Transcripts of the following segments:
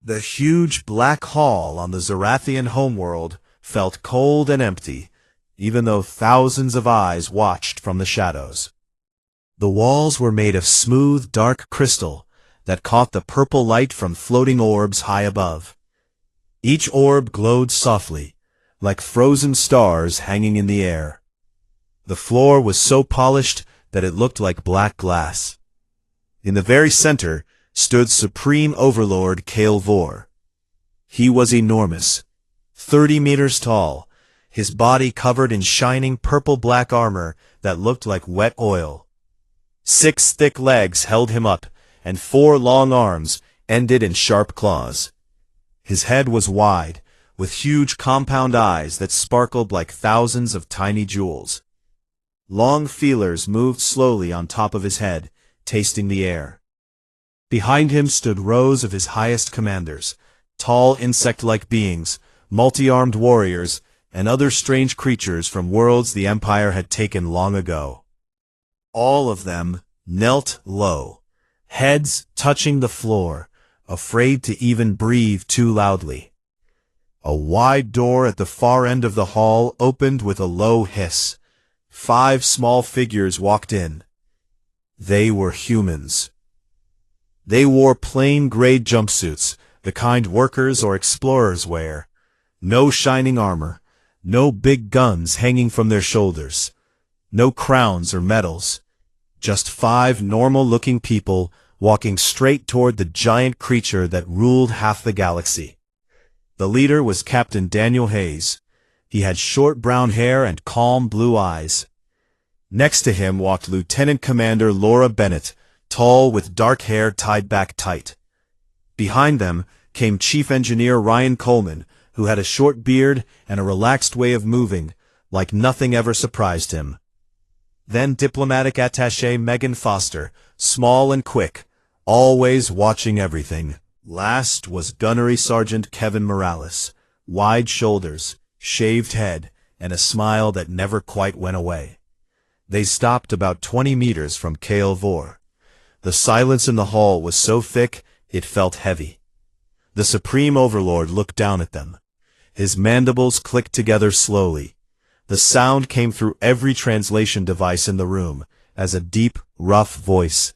The huge black hall on the Zarathian homeworld felt cold and empty, even though thousands of eyes watched from the shadows. The walls were made of smooth, dark crystal that caught the purple light from floating orbs high above. Each orb glowed softly, like frozen stars hanging in the air. The floor was so polished that it looked like black glass. In the very center stood Supreme Overlord War. He was enormous, 30 meters tall, his body covered in shining purple-black armor that looked like wet oil. 6 thick legs held him up, and 4 long arms ended in sharp claws. His head was wide, with huge compound eyes that sparkled like thousands of tiny jewels. Long feelers moved slowly on top of his head, tasting the air. Behind him stood rows of his highest commanders, tall insect-like beings, multi-armed warriors, and other strange creatures from worlds the Empire had taken long ago. All of them knelt low, heads touching the floor, afraid to even breathe too loudly. A wide door at the far end of the hall opened with a low hiss. 5 small figures walked in. They were humans. They wore plain gray jumpsuits, the kind workers or explorers wear. No shining armor, no big guns hanging from their shoulders, no crowns or medals. Just 5 normal-looking people walking straight toward the giant creature that ruled half the galaxy. The leader was Captain Daniel Hayes. He had short brown hair and calm blue eyes. Next to him walked Lieutenant Commander Laura Bennett, tall with dark hair tied back tight. Behind them came Chief Engineer Ryan Coleman, who had a short beard and a relaxed way of moving, like nothing ever surprised him. Then Diplomatic Attaché Megan Foster, small and quick, always watching everything. Last was Gunnery Sergeant Kevin Morales, wide shoulders, shaved head, and a smile that never quite went away. They stopped about 20 meters from War. The silence in the hall was so thick it felt heavy. The Supreme Overlord looked down at them. His mandibles clicked together slowly. The sound came through every translation device in the room, as a deep, rough voice.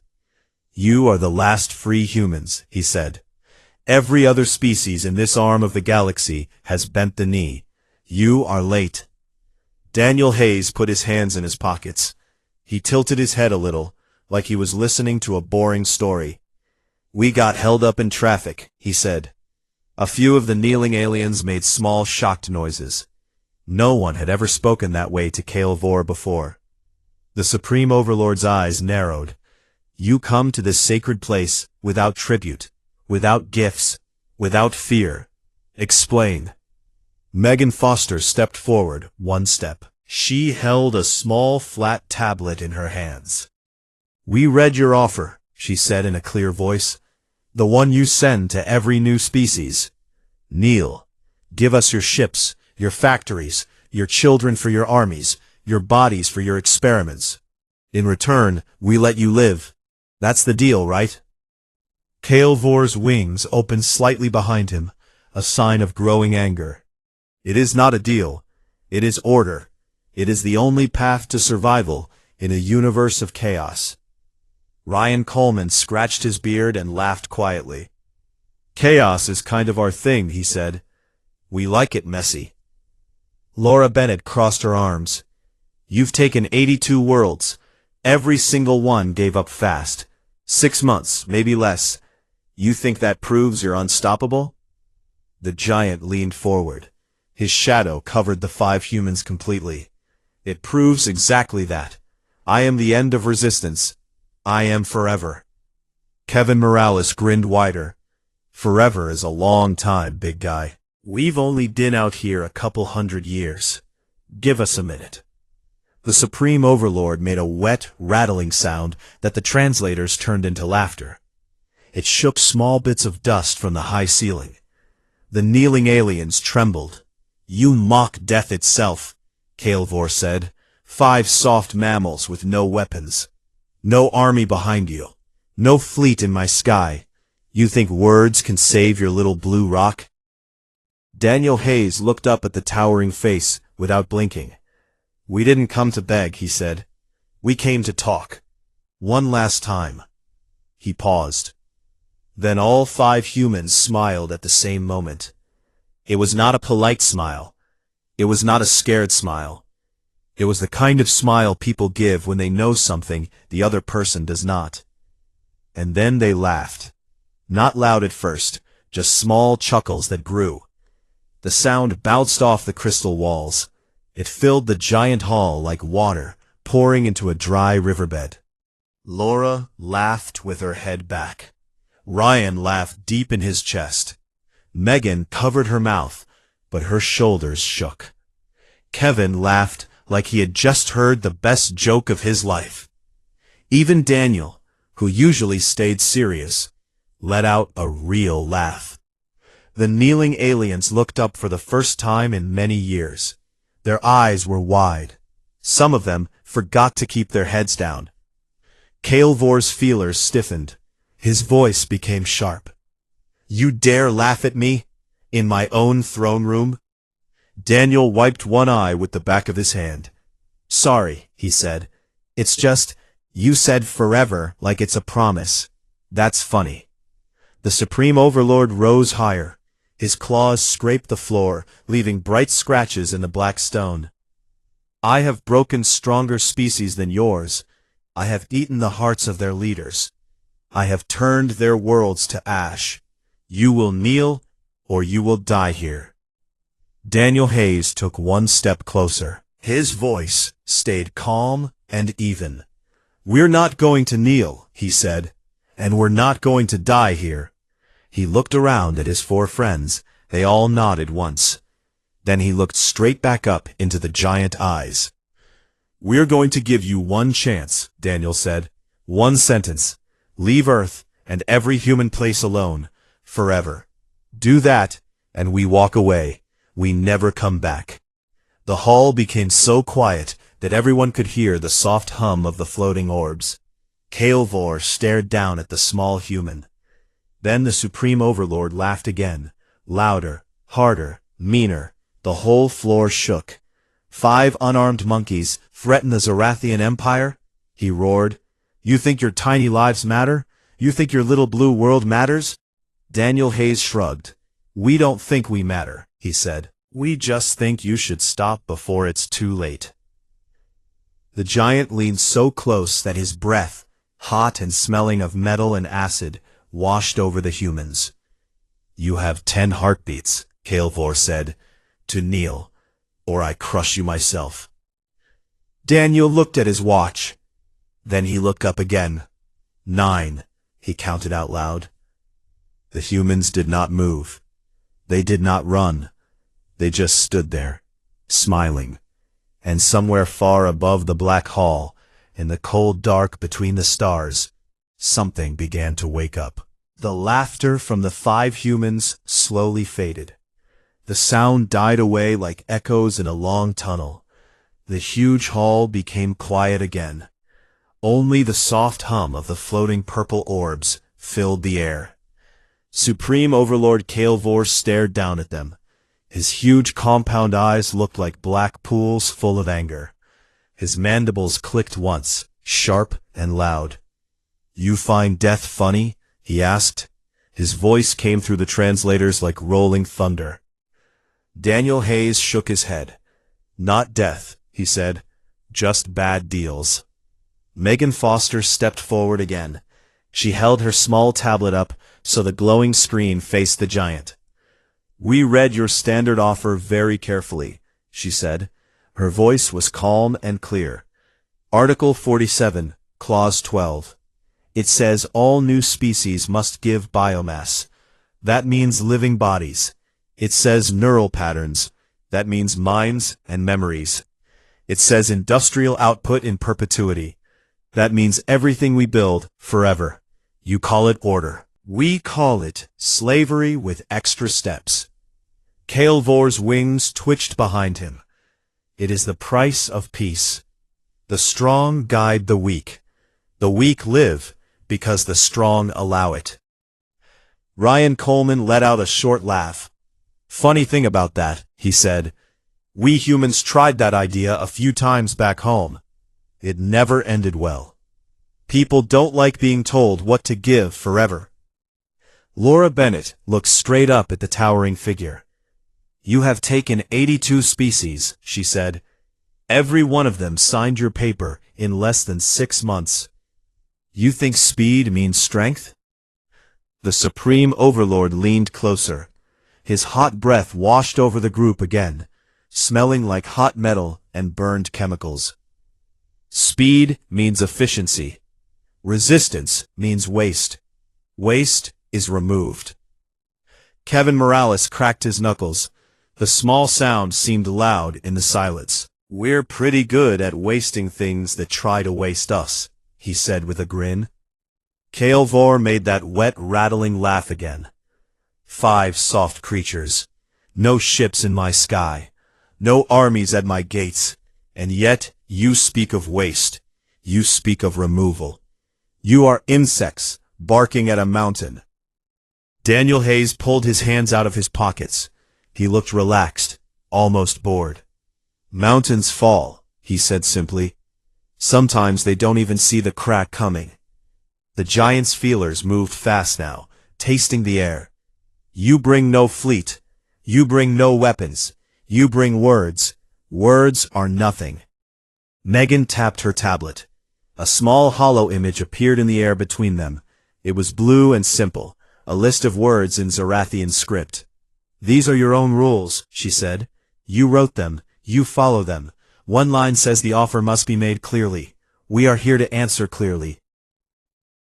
"You are the last free humans," he said. "Every other species in this arm of the galaxy has bent the knee. You are late." Daniel Hayes put his hands in his pockets. He tilted his head a little, like he was listening to a boring story. "We got held up in traffic," he said. A few of the kneeling aliens made small shocked noises. No one had ever spoken that way to War before. The Supreme Overlord's eyes narrowed. "You come to this sacred place without tribute, without gifts, without fear. Explain." Megan Foster stepped forward 1 step. She held a small flat tablet in her hands. "We read your offer," she said in a clear voice. "The one you send to every new species. Kneel. Give us your ships, your factories, your children for your armies, your bodies for your experiments. In return, we let you live. That's the deal, right?" War's wings opened slightly behind him, a sign of growing anger. "It is not a deal. It is order. It is the only path to survival in a universe of chaos." Ryan Coleman scratched his beard and laughed quietly. "Chaos is kind of our thing," he said. "We like it messy." Laura Bennett crossed her arms. "You've taken 82 worlds. Every single one gave up fast. 6 months, maybe less. You think that proves you're unstoppable?" The giant leaned forward. His shadow covered the 5 humans completely. "It proves exactly that. I am the end of resistance. I am forever." Kevin Morales grinned wider. "Forever is a long time, big guy. We've only been out here a couple 100 years. Give us a minute." The Supreme Overlord made a wet, rattling sound that the translators turned into laughter. It shook small bits of dust from the high ceiling. The kneeling aliens trembled. "You mock death itself," War said. 5 soft mammals with no weapons. No army behind you. No fleet in my sky. You think words can save your little blue rock? Daniel Hayes looked up at the towering face without blinking. We didn't come to beg, he said. We came to talk. One last time. He paused. Then all 5 humans smiled at the same moment. It was not a polite smile. It was not a scared smile. It was the kind of smile people give when they know something the other person does not. And then they laughed. Not loud at first, just small chuckles that grew. The sound bounced off the crystal walls. It filled the giant hall like water pouring into a dry riverbed. Laura laughed with her head back. Ryan laughed deep in his chest. Megan covered her mouth, but her shoulders shook. Kevin laughed like he had just heard the best joke of his life. Even Daniel, who usually stayed serious, let out a real laugh. The kneeling aliens looked up for the first time in many years. Their eyes were wide. Some of them forgot to keep their heads down. Kael'vor's feelers stiffened. His voice became sharp. You dare laugh at me? In my own throne room? Daniel wiped one eye with the back of his hand. Sorry, he said. It's just, you said forever like it's a promise. That's funny. The Supreme Overlord rose higher. His claws scraped the floor, leaving bright scratches in the black stone. I have broken stronger species than yours. I have eaten the hearts of their leaders. I have turned their worlds to ash. You will kneel, or you will die here. Daniel Hayes took one step closer. His voice stayed calm and even. We're not going to kneel, he said, and we're not going to die here. He looked around at his 4 friends. They all nodded once. Then he looked straight back up into the giant eyes. We're going to give you one chance, Daniel said. One sentence. Leave Earth and every human place alone, forever. Do that, and we walk away. We never come back. The hall became so quiet that everyone could hear the soft hum of the floating orbs. Kael'vor stared down at the small human. Then the Supreme Overlord laughed again, louder, harder, meaner. The whole floor shook. 5 unarmed monkeys threaten the Zorathian Empire? He roared. You think your tiny lives matter? You think your little blue world matters? Daniel Hayes shrugged. We don't think we matter, he said. We just think you should stop before it's too late. The giant leaned so close that his breath, hot and smelling of metal and acid, washed over the humans. You have 10 heartbeats, Kael'vor said, to kneel, or I crush you myself. Daniel looked at his watch. Then he looked up again. 9, he counted out loud. The humans did not move. They did not run. They just stood there, smiling. And somewhere far above the black hall, in the cold dark between the stars, something began to wake up. The laughter from the 5 humans slowly faded. The sound died away like echoes in a long tunnel. The huge hall became quiet again. Only the soft hum of the floating purple orbs filled the air. Supreme Overlord Kael'vor stared down at them. His huge compound eyes looked like black pools full of anger. His mandibles clicked once, sharp and loud. You find death funny? He asked. His voice came through the translators like rolling thunder. Daniel Hayes shook his head. Not death, he said. Just bad deals. Megan Foster stepped forward again. She held her small tablet up so the glowing screen faced the giant. We read your standard offer very carefully, she said. Her voice was calm and clear. Article 47, Clause 12. It says all new species must give biomass. That means living bodies. It says neural patterns. That means minds and memories. It says industrial output in perpetuity. That means everything we build forever. You call it order. We call it slavery with extra steps. Kael'vor's wings twitched behind him. It is the price of peace. The strong guide the weak. The weak live because the strong allow it. Ryan Coleman let out a short laugh. Funny thing about that, he said. We humans tried that idea a few times back home. It never ended well. People don't like being told what to give forever. Laura Bennett looked straight up at the towering figure. You have taken 82 species, she said. Every one of them signed your paper in less than 6 months. You think speed means strength? The Supreme Overlord leaned closer. His hot breath washed over the group again, smelling like hot metal and burned chemicals. Speed means efficiency. Resistance means waste. Waste is removed. Kevin Morales cracked his knuckles. The small sound seemed loud in the silence. We're pretty good at wasting things that try to waste us, he said with a grin. Kael'vor made that wet, rattling laugh again. 5 soft creatures. No ships in my sky. No armies at my gates. And yet, you speak of waste. You speak of removal. You are insects, barking at a mountain. Daniel Hayes pulled his hands out of his pockets. He looked relaxed, almost bored. Mountains fall, he said simply. Sometimes they don't even see the crack coming. The giant's feelers moved fast now, tasting the air. You bring no fleet. You bring no weapons. You bring words. Words are nothing. Megan tapped her tablet. A small hollow image appeared in the air between them. It was blue and simple, a list of words in Zarathian script. These are your own rules, she said. You wrote them. You follow them. One line says the offer must be made clearly. We are here to answer clearly.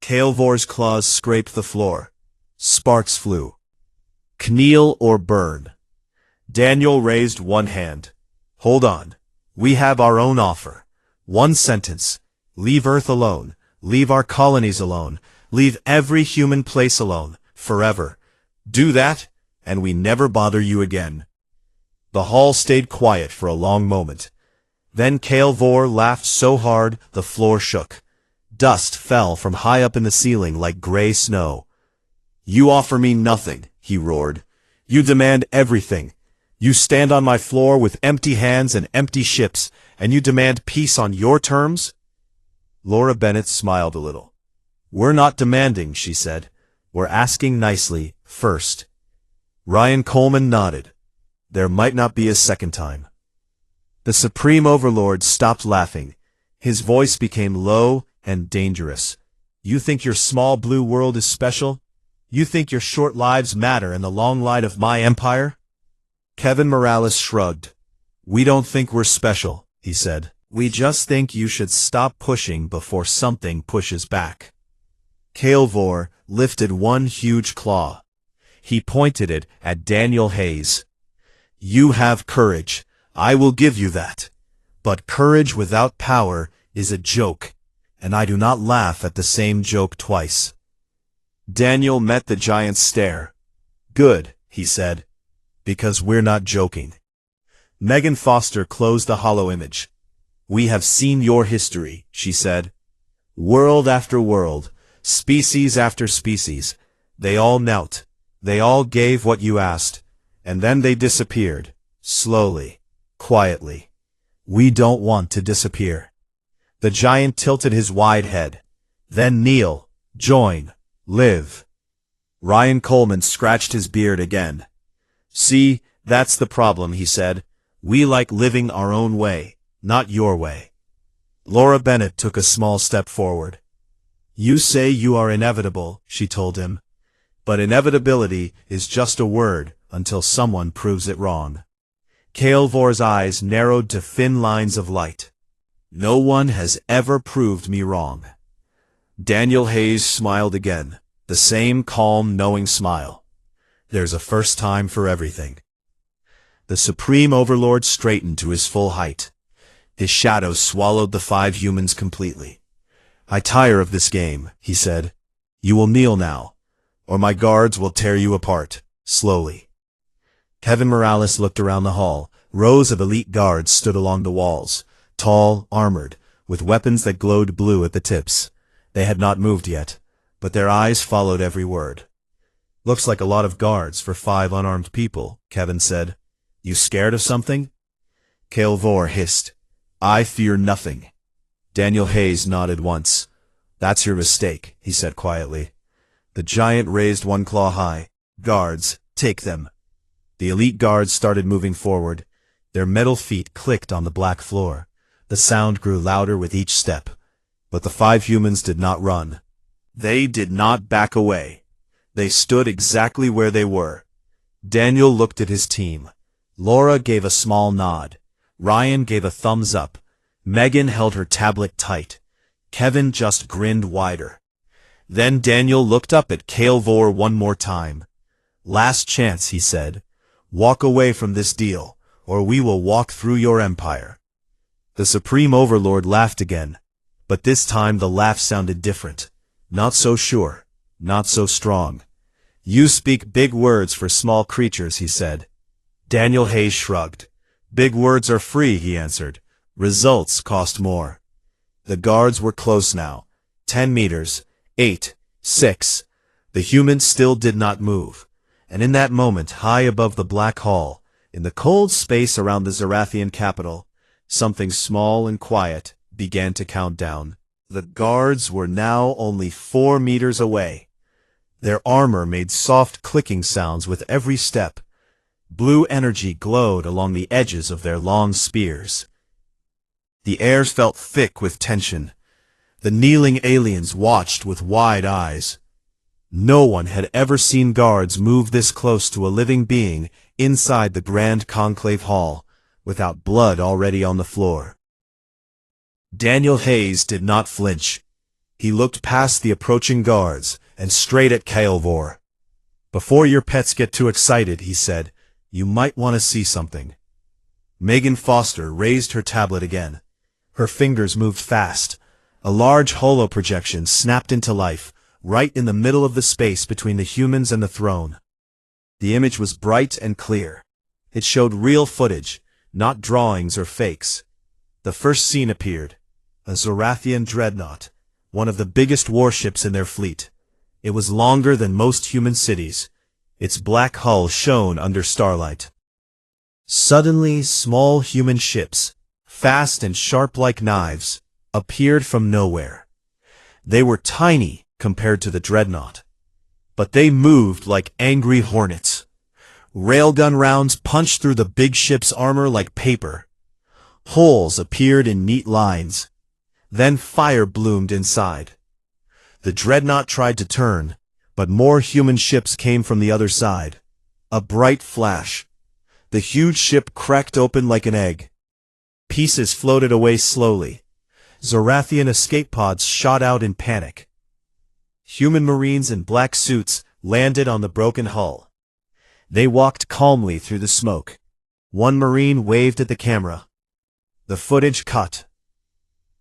Kael'vor's claws scraped the floor. Sparks flew. Kneel or burn. Daniel raised one hand. Hold on. We have our own offer. One sentence. Leave Earth alone. Leave our colonies alone. Leave every human place alone. Forever. Do that, and we never bother you again. The hall stayed quiet for a long moment. Then Kael'vor laughed so hard the floor shook. Dust fell from high up in the ceiling like gray snow. You offer me nothing, he roared. You demand everything. You stand on my floor with empty hands and empty ships, and you demand peace on your terms? Laura Bennett smiled a little. We're not demanding, she said. We're asking nicely, first. Ryan Coleman nodded. There might not be a second time. The Supreme Overlord stopped laughing. His voice became low and dangerous. You think your small blue world is special? You think your short lives matter in the long light of my empire? Kevin Morales shrugged. We don't think we're special, he said. We just think you should stop pushing before something pushes back. Kael'vor lifted one huge claw. He pointed it at Daniel Hayes. You have courage. I will give you that. But courage without power is a joke, and I do not laugh at the same joke twice. Daniel met the giant's stare. Good, he said, because we're not joking. Megan Foster closed the hollow image. We have seen your history, she said. World after world, species after species, they all knelt. They all gave what you asked, and then they disappeared, slowly, quietly. We don't want to disappear. The giant tilted his wide head. Then kneel, join, live. Ryan Coleman scratched his beard again. See, that's the problem, he said. We like living our own way, not your way. Laura Bennett took a small step forward. You say you are inevitable, she told him. But inevitability is just a word until someone proves it wrong. Kael'vor's eyes narrowed to thin lines of light. No one has ever proved me wrong. Daniel Hayes smiled again, the same calm, knowing smile. There's a first time for everything. The Supreme Overlord straightened to his full height. His shadow swallowed the 5 humans completely. I tire of this game, he said. You will kneel now, or my guards will tear you apart, slowly. Kevin Morales looked around the hall. Rows of elite guards stood along the walls, tall, armored, with weapons that glowed blue at the tips. They had not moved yet, but their eyes followed every word. Looks like a lot of guards for 5 unarmed people, Kevin said. You scared of something? Vor hissed. I fear nothing. Daniel Hayes nodded once. That's your mistake, he said quietly. The giant raised one claw high. Guards, take them. The elite guards started moving forward. Their metal feet clicked on the black floor. The sound grew louder with each step. But the 5 humans did not run. They did not back away. They stood exactly where they were. Daniel looked at his team. Laura gave a small nod. Ryan gave a thumbs up. Megan held her tablet tight. Kevin just grinned wider. Then Daniel looked up at Vor one more time. Last chance, he said. Walk away from this deal, or we will walk through your empire. The Supreme Overlord laughed again, but this time the laugh sounded different. Not so sure, not so strong. You speak big words for small creatures, he said. Daniel Hayes shrugged. Big words are free, he answered. Results cost more. The guards were close now. 10 meters, 8, 6. The humans still did not move. And in that moment, high above the black hall, in the cold space around the Zarathian capital, something small and quiet began to count down. The guards were now only 4 meters away. Their armor made soft clicking sounds with every step. Blue energy glowed along the edges of their long spears. The air felt thick with tension. The kneeling aliens watched with wide eyes. No one had ever seen guards move this close to a living being inside the Grand Conclave Hall, without blood already on the floor. Daniel Hayes did not flinch. He looked past the approaching guards and straight at Vor. Before your pets get too excited, he said, you might want to see something. Megan Foster raised her tablet again. Her fingers moved fast. A large holo projection snapped into life, right in the middle of the space between the humans and the throne. The image was bright and clear. It showed real footage, not drawings or fakes. The first scene appeared. A Zarathian dreadnought, one of the biggest warships in their fleet. It was longer than most human cities. Its black hull shone under starlight. Suddenly, small human ships, fast and sharp like knives, appeared from nowhere. They were tiny compared to the dreadnought, but they moved like angry hornets. Railgun rounds punched through the big ship's armor like paper. Holes appeared in neat lines. Then fire bloomed inside. The dreadnought tried to turn, but more human ships came from the other side. A bright flash. The huge ship cracked open like an egg. Pieces floated away slowly. Zarathian escape pods shot out in panic. Human Marines in black suits landed on the broken hull. They walked calmly through the smoke. One Marine waved at the camera. The footage cut.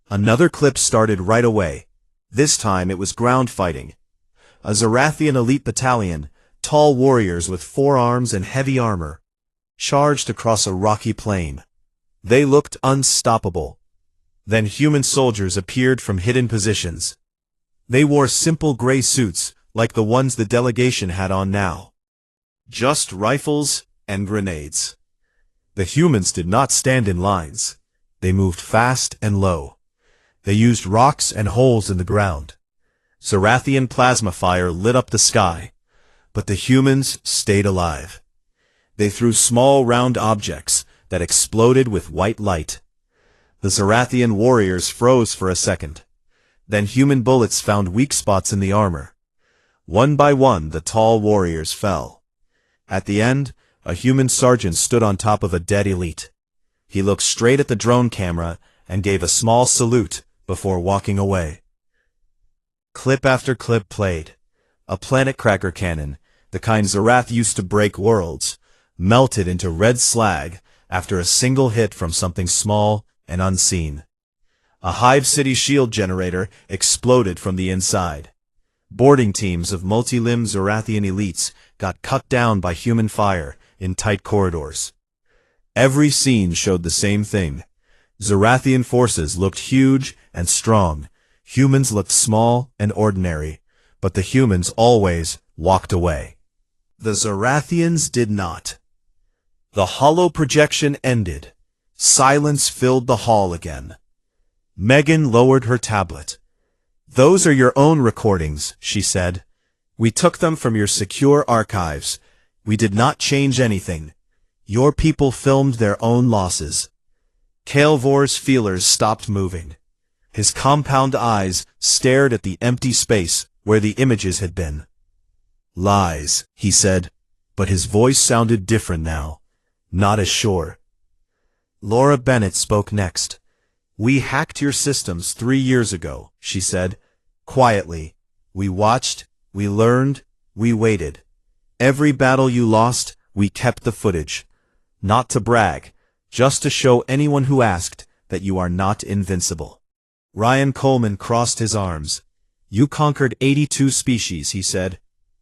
Another clip started right away. This time it was ground fighting. A Zarathian elite battalion, tall warriors with forearms and heavy armor, charged across a rocky plain. They looked unstoppable. Then human soldiers appeared from hidden positions. They wore simple gray suits, like the ones the delegation had on now. Just rifles and grenades. The humans did not stand in lines. They moved fast and low. They used rocks and holes in the ground. Zarathian plasma fire lit up the sky, but the humans stayed alive. They threw small round objects that exploded with white light. The Zarathian warriors froze for a second. Then human bullets found weak spots in the armor. One by one, the tall warriors fell. At the end, a human sergeant stood on top of a dead elite. He looked straight at the drone camera and gave a small salute before walking away. Clip after clip played. A planet cracker cannon, the kind Zarath used to break worlds, melted into red slag after a single hit from something small and unseen. A Hive City shield generator exploded from the inside. Boarding teams of multi-limbed Zarathian elites got cut down by human fire in tight corridors. Every scene showed the same thing. Zarathian forces looked huge and strong. Humans looked small and ordinary, but the humans always walked away. The Zarathians did not. The hollow projection ended. Silence filled the hall again. Megan lowered her tablet. "Those are your own recordings," she said. "We took them from your secure archives. We did not change anything. Your people filmed their own losses." Kael'vor's feelers stopped moving. His compound eyes stared at the empty space where the images had been. "Lies," he said, but his voice sounded different now, not as sure. Laura Bennett spoke next. "We hacked your systems 3 years ago," she said, quietly. "We watched, we learned, we waited. Every battle you lost, we kept the footage. Not to brag, just to show anyone who asked that you are not invincible." Ryan Coleman crossed his arms. "You conquered 82 species," he said.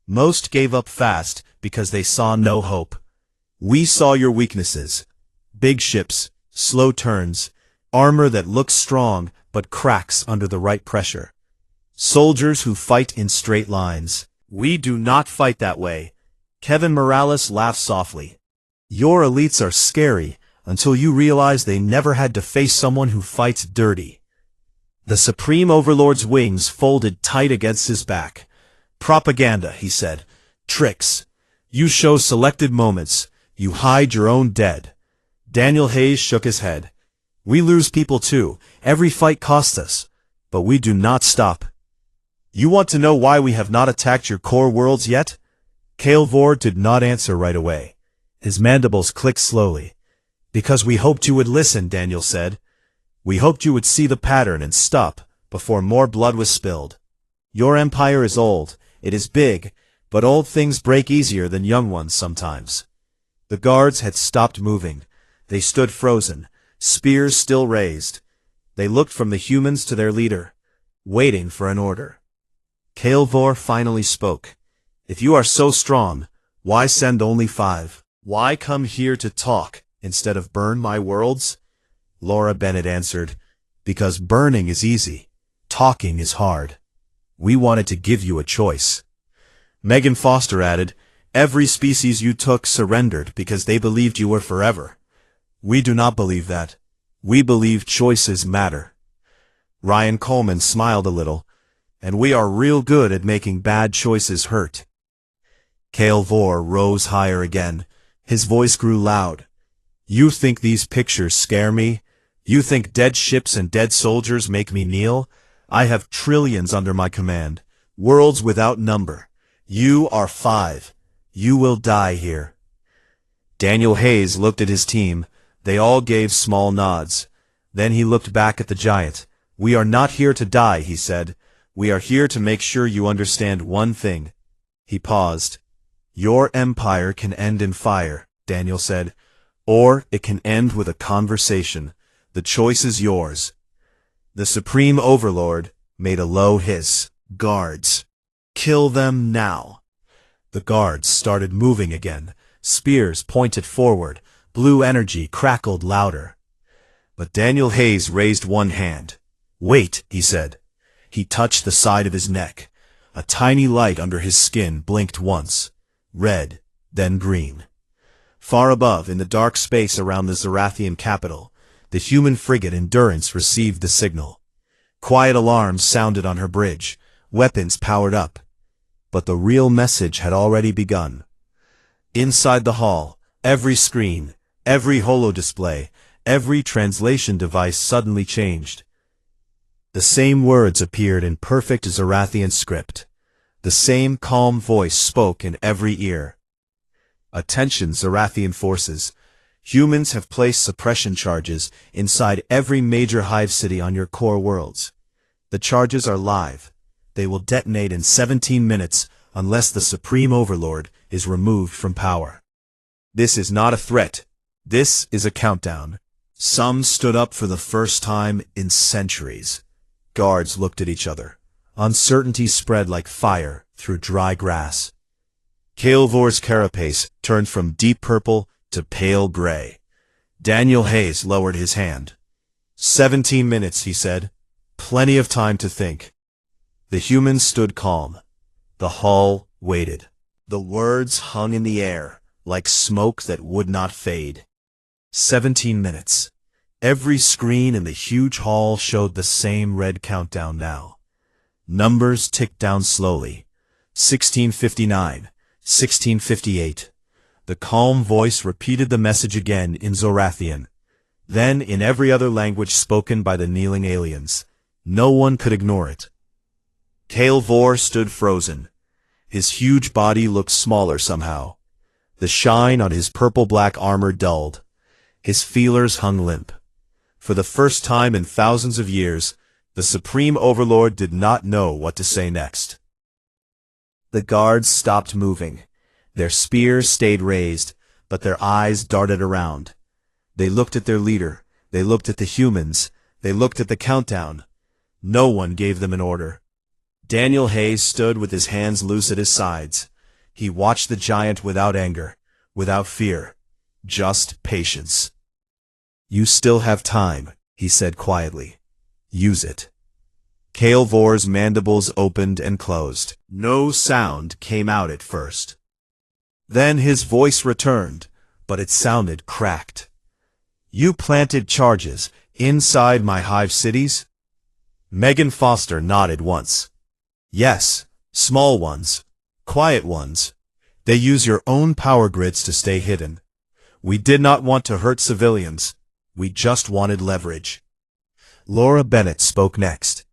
"Most gave up fast because they saw no hope. We saw your weaknesses. Big ships, slow turns, armor that looks strong but cracks under the right pressure. Soldiers who fight in straight lines. We do not fight that way." Kevin Morales laughed softly. "Your elites are scary until you realize they never had to face someone who fights dirty." The Supreme Overlord's wings folded tight against his back. "Propaganda," he said. "Tricks. You show selected moments. You hide your own dead." Daniel Hayes shook his head. "We lose people too. Every fight costs us. But we do not stop." "You want to know why we have not attacked your core worlds yet?" Kael'vor did not answer right away. His mandibles clicked slowly. "Because we hoped you would listen," Daniel said. "We hoped you would see the pattern and stop before more blood was spilled. Your empire is old. It is big, but old things break easier than young ones sometimes." The guards had stopped moving. They stood frozen, spears still raised. They looked from the humans to their leader, waiting for an order. Kael'vor finally spoke. "If you are so strong, why send only 5? Why come here to talk instead of burn my worlds?" Laura Bennett answered, "Because burning is easy. Talking is hard. We wanted to give you a choice." Megan Foster added, "Every species you took surrendered because they believed you were forever. We do not believe that. We believe choices matter." Ryan Coleman smiled a little. "And we are real good at making bad choices hurt." Kael'vor rose higher again. His voice grew loud. "You think these pictures scare me? You think dead ships and dead soldiers make me kneel? I have trillions under my command, worlds without number. You are 5. You will die here." Daniel Hayes looked at his team. They all gave small nods. Then he looked back at the giant. "We are not here to die," he said. "We are here to make sure you understand one thing." He paused. "Your empire can end in fire," Daniel said, "or it can end with a conversation. The choice is yours." The Supreme Overlord made a low hiss. "Guards, kill them now." The guards started moving again. Spears pointed forward. Blue energy crackled louder. But Daniel Hayes raised one hand. "Wait," he said. He touched the side of his neck. A tiny light under his skin blinked once. Red, then green. Far above, in the dark space around the Zarathian capital, the human frigate Endurance received the signal. Quiet alarms sounded on her bridge. Weapons powered up. But the real message had already begun. Inside the hall, every screen, every holodisplay, every translation device suddenly changed. The same words appeared in perfect Zarathian script. The same calm voice spoke in every ear. "Attention, Zarathian forces. Humans have placed suppression charges inside every major hive city on your core worlds. The charges are live. They will detonate in 17 minutes unless the Supreme Overlord is removed from power. This is not a threat. This is a countdown." Some stood up for the first time in centuries. Guards looked at each other. Uncertainty spread like fire through dry grass. Kael'vor's carapace turned from deep purple to pale gray. Daniel Hayes lowered his hand. 17 minutes, he said. Plenty of time to think. The humans stood calm. The hall waited. The words hung in the air, like smoke that would not fade. 17 minutes. Every screen in the huge hall showed the same red countdown now. Numbers ticked down slowly. 1659, 1658. The calm voice repeated the message again in Zorathian, then in every other language spoken by the kneeling aliens. No one could ignore it. Vor stood frozen. His huge body looked smaller somehow. The shine on his purple-black armor dulled. His feelers hung limp. For the first time in thousands of years, the Supreme Overlord did not know what to say next. The guards stopped moving. Their spears stayed raised, but their eyes darted around. They looked at their leader. They looked at the humans. They looked at the countdown. No one gave them an order. Daniel Hayes stood with his hands loose at his sides. He watched the giant without anger, without fear, just patience. "You still have time," he said quietly. "Use it." Vor's mandibles opened and closed. No sound came out at first. Then his voice returned, but it sounded cracked. "You planted charges inside my hive cities?" Megan Foster nodded once. "Yes, small ones, quiet ones. They use your own power grids to stay hidden. We did not want to hurt civilians. We just wanted leverage." Laura Bennett spoke next.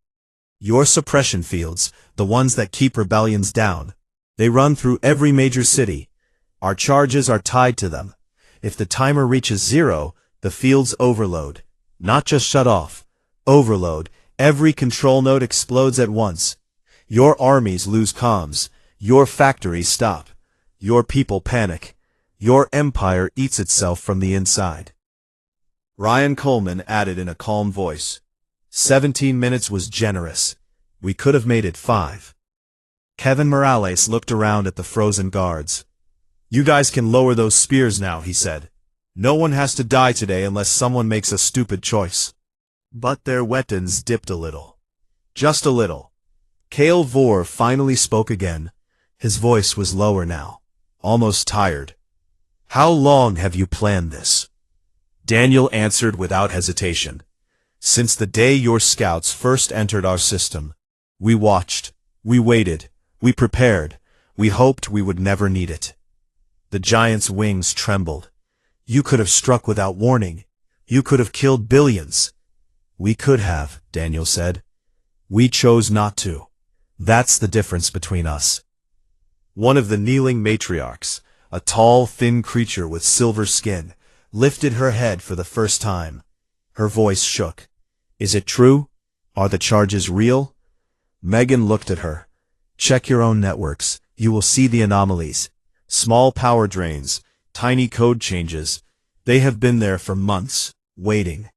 "Your suppression fields, the ones that keep rebellions down, they run through every major city. Our charges are tied to them. If the timer reaches 0, the fields overload. Not just shut off. Overload. Every control node explodes at once. Your armies lose comms. Your factories stop. Your people panic. Your empire eats itself from the inside." Ryan Coleman added in a calm voice, 17 minutes was generous. We could have made it 5. Kevin Morales looked around at the frozen guards. "You guys can lower those spears now," he said. "No one has to die today unless someone makes a stupid choice." But their weapons dipped a little. Just a little. Vor finally spoke again. His voice was lower now, almost tired. "How long have you planned this?" Daniel answered without hesitation. "Since the day your scouts first entered our system. We watched, we waited, we prepared, we hoped we would never need it." The giant's wings trembled. "You could have struck without warning. You could have killed billions." "We could have," Daniel said. "We chose not to. That's the difference between us." One of the kneeling matriarchs, a tall, thin creature with silver skin, lifted her head for the first time. Her voice shook. "Is it true? Are the charges real?" Megan looked at her. "Check your own networks. You will see the anomalies. Small power drains, tiny code changes. They have been there for months, waiting."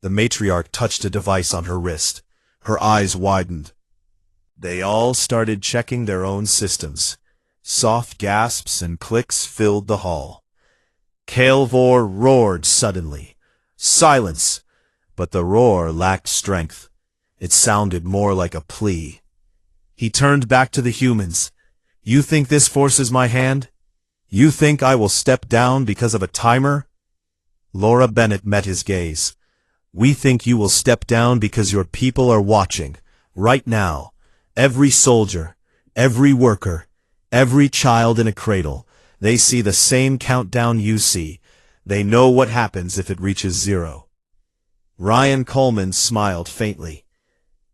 The matriarch touched a device on her wrist. Her eyes widened. They all started checking their own systems. Soft gasps and clicks filled the hall. Vor roared suddenly. "Silence!" But the roar lacked strength. It sounded more like a plea. He turned back to the humans. "You think this forces my hand? You think I will step down because of a timer?" Laura Bennett met his gaze. "We think you will step down because your people are watching, right now. Every soldier, every worker, every child in a cradle. They see the same countdown you see. They know what happens if it reaches 0. Ryan Coleman smiled faintly.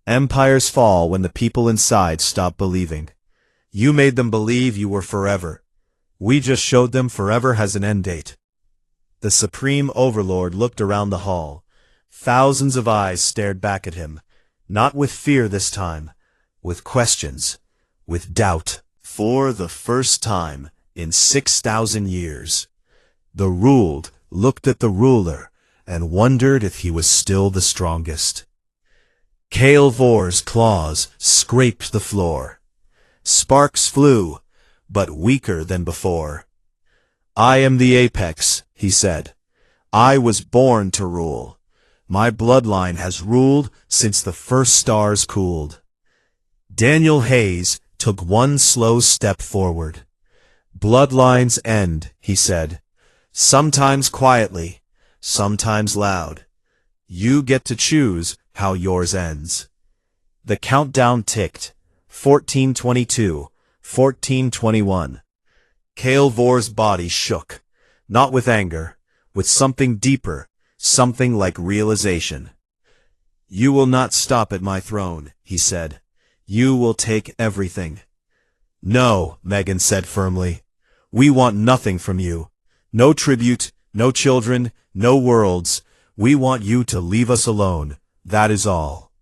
"Empires fall when the people inside stop believing. You made them believe you were forever. We just showed them forever has an end date." The Supreme Overlord looked around the hall. Thousands of eyes stared back at him, not with fear this time, with questions, with doubt. For the first time in 6,000 years, the ruled looked at the ruler and wondered if he was still the strongest. Vor's claws scraped the floor. Sparks flew, but weaker than before. "I am the apex," he said. "I was born to rule. My bloodline has ruled since the first stars cooled." Daniel Hayes took one slow step forward. Bloodlines end, he said. Sometimes quietly, sometimes loud. You get to choose how yours ends. The countdown ticked. 1422, 1421. Kael'vor's body shook. Not with anger, with something deeper, something like realization. You will not stop at my throne, he said. You will take everything. No, Megan said firmly. We want nothing from you. No tribute, no children, no worlds. We want you to leave us alone. That is all.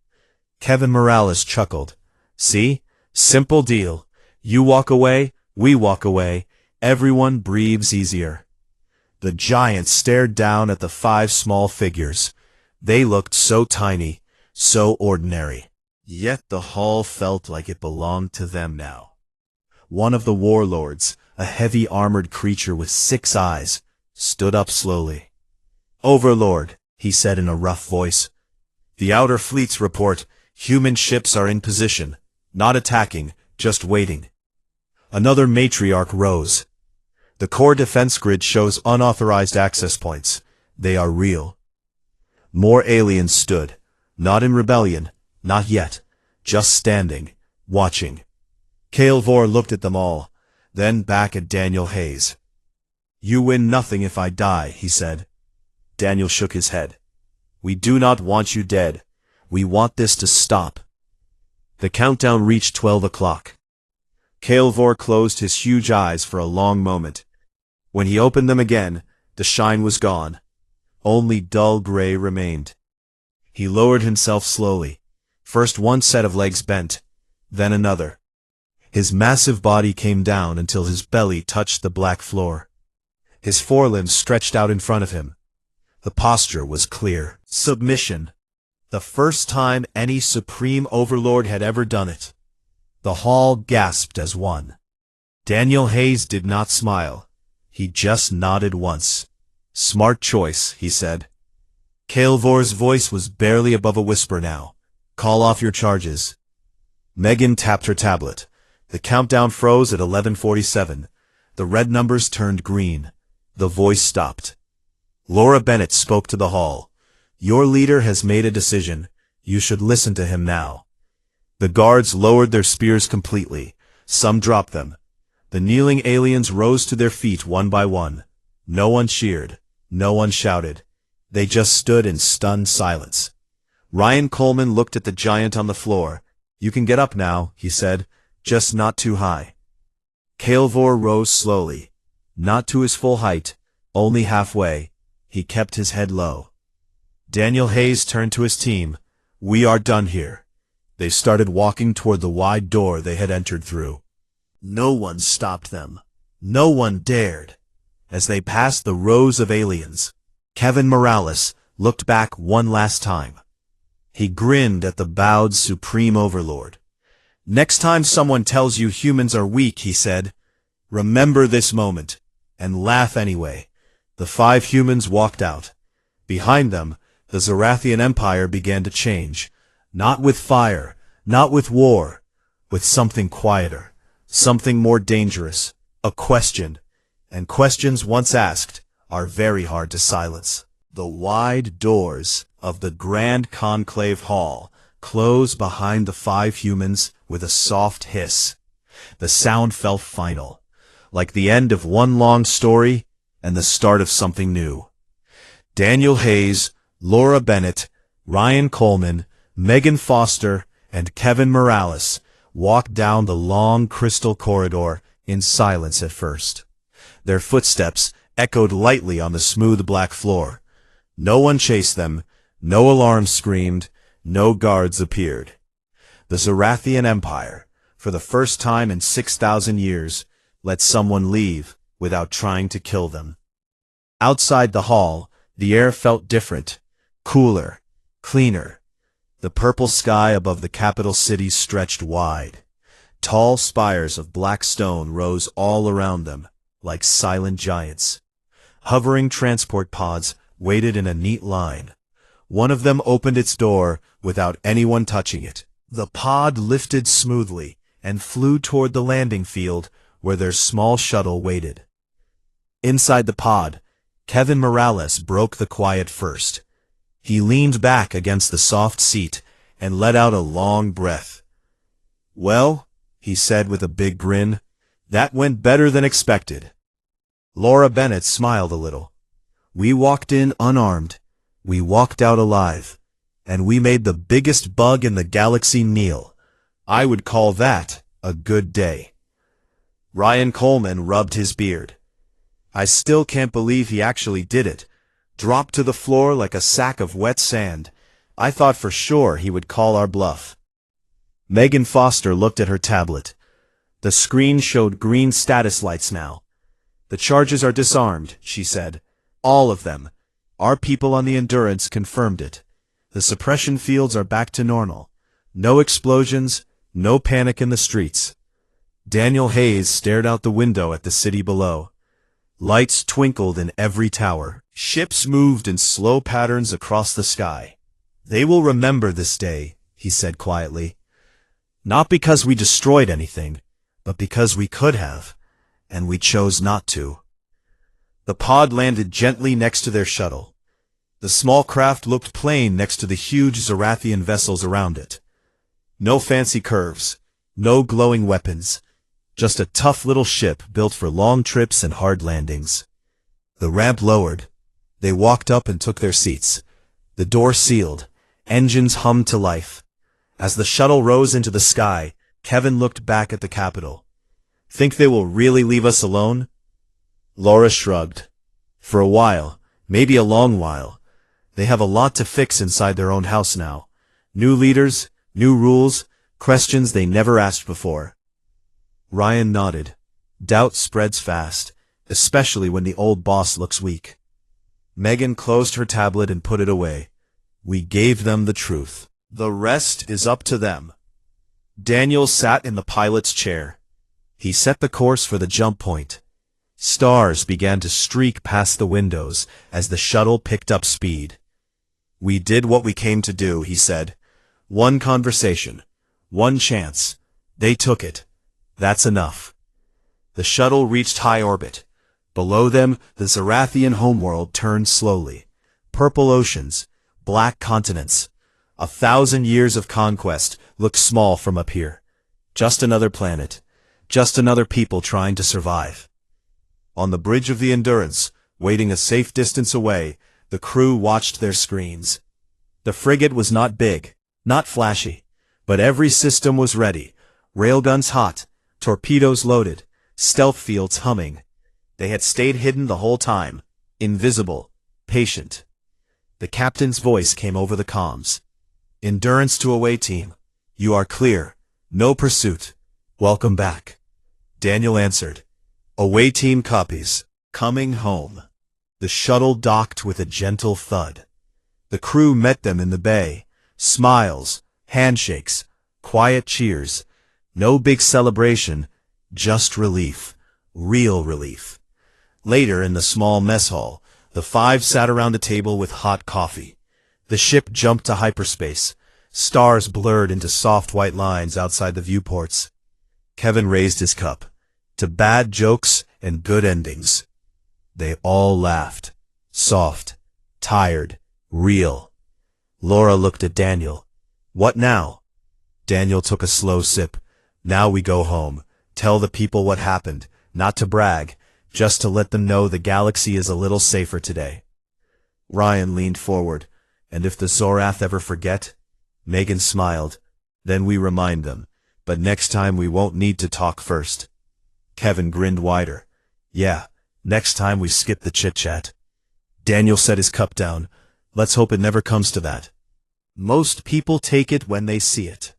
Kevin Morales chuckled. See? Simple deal. You walk away, we walk away. Everyone breathes easier. The giant stared down at the 5 small figures. They looked so tiny, so ordinary. Yet the hall felt like it belonged to them now. One of the warlords, a heavy armored creature with 6 eyes, stood up slowly. Overlord, he said in a rough voice. The outer fleets report human ships are in position, not attacking, just waiting. Another matriarch rose. The core defense grid shows unauthorized access points. They are real. More aliens stood, not in rebellion, not yet, just standing, watching. Kael'vor looked at them all, then back at Daniel Hayes. You win nothing if I die, he said. Daniel shook his head. We do not want you dead. We want this to stop. The countdown reached 12 o'clock. Kael'vor closed his huge eyes for a long moment. When he opened them again, the shine was gone. Only dull gray remained. He lowered himself slowly. First one set of legs bent, then another. His massive body came down until his belly touched the black floor. His forelimbs stretched out in front of him. The posture was clear. Submission. The first time any supreme overlord had ever done it. The hall gasped as one. Daniel Hayes did not smile. He just nodded once. Smart choice, he said. Kael'vor's voice was barely above a whisper now. Call off your charges. Megan tapped her tablet. The countdown froze at 11:47. The red numbers turned green. The voice stopped. Laura Bennett spoke to the hall. Your leader has made a decision. You should listen to him now. The guards lowered their spears completely. Some dropped them. The kneeling aliens rose to their feet one by one. No one cheered. No one shouted. They just stood in stunned silence. Ryan Coleman looked at the giant on the floor. You can get up now, he said, just not too high. Kael'vor rose slowly. Not to his full height, only halfway. He kept his head low. Daniel Hayes turned to his team. We are done here. They started walking toward the wide door they had entered through. No one stopped them. No one dared. As they passed the rows of aliens, Kevin Morales looked back one last time. He grinned at the bowed Supreme Overlord. Next time someone tells you humans are weak, he said, remember this moment, and laugh anyway. The 5 humans walked out. Behind them, the Zarathian Empire began to change. Not with fire, not with war, with something quieter, something more dangerous, a question. And questions once asked are very hard to silence. The wide doors of the Grand Conclave Hall closed behind the 5 humans with a soft hiss. The sound felt final, like the end of one long story and the start of something new. Daniel Hayes, Laura Bennett, Ryan Coleman, Megan Foster, and Kevin Morales walked down the long crystal corridor in silence at first. Their footsteps echoed lightly on the smooth black floor. No one chased them, no alarms screamed, no guards appeared. The Zarathian Empire, for the first time in 6,000 years, let someone leave without trying to kill them. Outside the hall, the air felt different, cooler, cleaner. The purple sky above the capital city stretched wide. Tall spires of black stone rose all around them, like silent giants. Hovering transport pods waited in a neat line. One of them opened its door without anyone touching it. The pod lifted smoothly and flew toward the landing field, where their small shuttle waited. Inside the pod, Kevin Morales broke the quiet first. He leaned back against the soft seat and let out a long breath. "Well," he said with a big grin, "that went better than expected." Laura Bennett smiled a little. "We walked in unarmed, we walked out alive, and we made the biggest bug in the galaxy kneel. I would call that a good day." Ryan Coleman rubbed his beard. "I still can't believe he actually did it. Dropped to the floor like a sack of wet sand. I thought for sure he would call our bluff." Megan Foster looked at her tablet. The screen showed green status lights now. "The charges are disarmed," she said. "All of them. Our people on the Endurance confirmed it. The suppression fields are back to normal. No explosions, no panic in the streets." Daniel Hayes stared out the window at the city below. Lights twinkled in every tower. Ships moved in slow patterns across the sky. "They will remember this day," he said quietly. "Not because we destroyed anything, but because we could have, and we chose not to." The pod landed gently next to their shuttle. The small craft looked plain next to the huge Zarathian vessels around it. No fancy curves, no glowing weapons, just a tough little ship built for long trips and hard landings. The ramp lowered. They walked up and took their seats. The door sealed. Engines hummed to life. As the shuttle rose into the sky, Kevin looked back at the Capitol. "Think they will really leave us alone?" Laura shrugged. "For a while, maybe a long while. They have a lot to fix inside their own house now. New leaders, new rules, questions they never asked before." Ryan nodded. Doubt spreads fast, especially when the old boss looks weak. Megan closed her tablet and put it away. "We gave them the truth. The rest is up to them." Daniel sat in the pilot's chair. He set the course for the jump point. Stars began to streak past the windows as the shuttle picked up speed. "We did what we came to do," he said. "One conversation. One chance. They took it. That's enough." The shuttle reached high orbit. Below them, the Zarathian homeworld turned slowly. Purple oceans, black continents. 1,000 years of conquest looked small from up here. Just another planet. Just another people trying to survive. On the bridge of the Endurance, waiting a safe distance away, the crew watched their screens. The frigate was not big, not flashy, but every system was ready. Railguns hot, torpedoes loaded, stealth fields humming. They had stayed hidden the whole time, invisible, patient. The captain's voice came over the comms. "Endurance to away team. You are clear. No pursuit. Welcome back." Daniel answered. "Away team copies. Coming home." The shuttle docked with a gentle thud. The crew met them in the bay. Smiles, handshakes, quiet cheers. No big celebration, just relief. Real relief. Later in the small mess hall, the five sat around a table with hot coffee. The ship jumped to hyperspace. Stars blurred into soft white lines outside the viewports. Kevin raised his cup. To bad jokes and good endings. They all laughed. Soft, tired, real. Laura looked at Daniel. "What now?" Daniel took a slow sip. "Now we go home. Tell the people what happened. Not to brag, just to let them know the galaxy is a little safer today." Ryan leaned forward. "And if the Zorath ever forget?" Megan smiled. "Then we remind them. But next time we won't need to talk first." Kevin grinned wider. "Yeah, next time we skip the chit-chat." Daniel set his cup down. "Let's hope it never comes to that. Most people take it when they see it."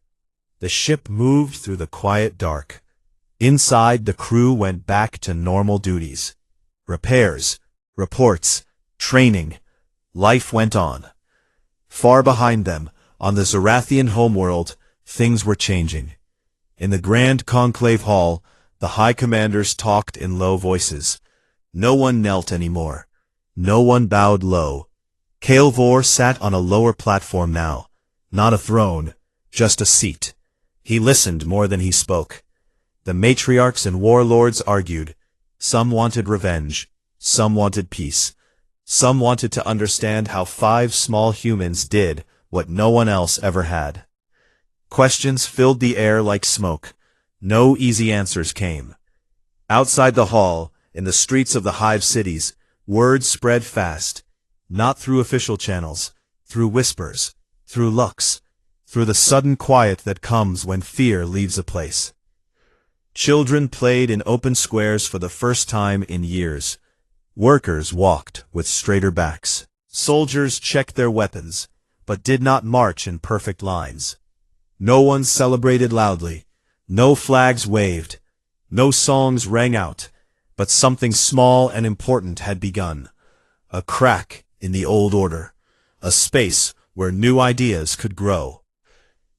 The ship moved through the quiet dark. Inside, the crew went back to normal duties. Repairs, reports, training. Life went on. Far behind them, on the Zarathian homeworld, things were changing. In the Grand Conclave Hall, the High Commanders talked in low voices. No one knelt anymore. No one bowed low. Vor sat on a lower platform now. Not a throne, just a seat. He listened more than he spoke. The matriarchs and warlords argued. Some wanted revenge. Some wanted peace. Some wanted to understand how 5 small humans did what no one else ever had. Questions filled the air like smoke. No easy answers came. Outside the hall, in the streets of the hive cities, word spread fast. Not through official channels, through whispers, through looks, through the sudden quiet that comes when fear leaves a place. Children played in open squares for the first time in years. Workers walked with straighter backs. Soldiers checked their weapons, but did not march in perfect lines. No one celebrated loudly. No flags waved. No songs rang out. But something small and important had begun. A crack in the old order. A space where new ideas could grow.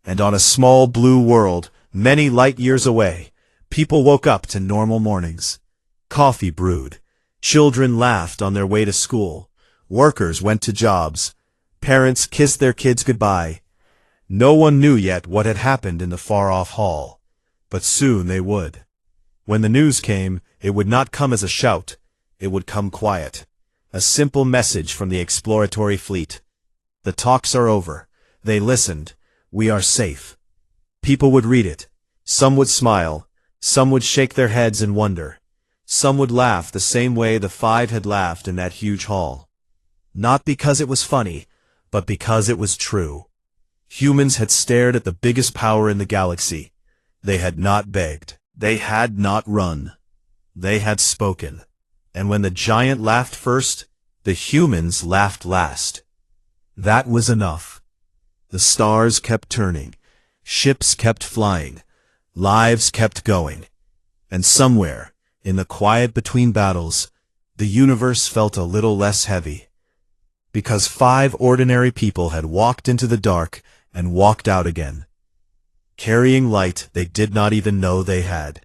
And on a small blue world, many light years away, people woke up to normal mornings. Coffee brewed. Children laughed on their way to school. Workers went to jobs. Parents kissed their kids goodbye. No one knew yet what had happened in the far-off hall. But soon they would. When the news came, it would not come as a shout. It would come quiet. A simple message from the exploratory fleet. The talks are over. They listened. We are safe. People would read it. Some would smile. Some would shake their heads in wonder. Some would laugh the same way the 5 had laughed in that huge hall. Not because it was funny, but because it was true. Humans had stared at the biggest power in the galaxy. They had not begged. They had not run. They had spoken. And when the giant laughed first, the humans laughed last. That was enough. The stars kept turning. Ships kept flying. Lives kept going. And somewhere, in the quiet between battles, the universe felt a little less heavy. Because 5 ordinary people had walked into the dark and walked out again, carrying light they did not even know they had.